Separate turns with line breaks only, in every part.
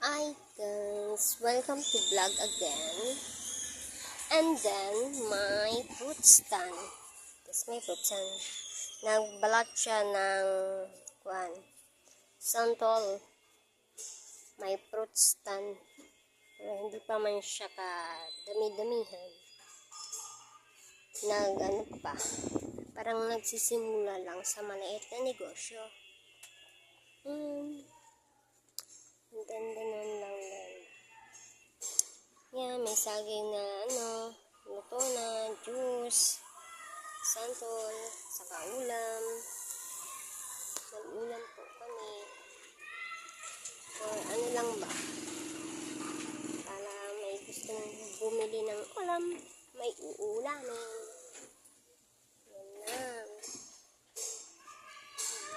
Hi guys, welcome to vlog again. And then my fruit stand. This may fruit stand. Nagbalat siya ng santol. May fruit stand. Pero hindi pa man siya ka dami-damihan. Parang nagsisimula lang sa maliit na negosyo. Ganda nun lang din. Yan, may saging na luto na, juice, santol, saka ulam. Nag-ulam po kami. Or ano lang ba? Para may gustong bumili ng ulam, may uulamin. Yan lang.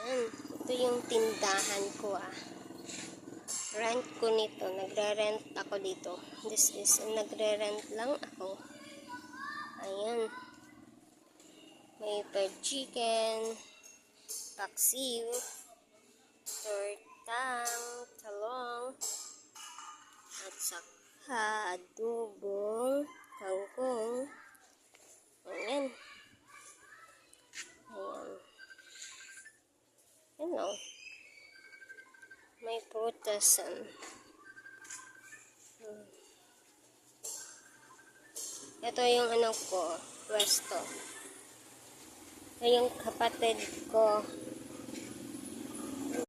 Yan. Ito yung tindahan ko Rent ko nito. Nagre-rent ako dito. This is, nagre-rent lang ako. Ayan. May per chicken, paksiw, tortang, talong, at saka adobong kangkong. Ayan. Ayan. Hello. May prutasan. Ito yung pwesto. Ito yung kapatid ko.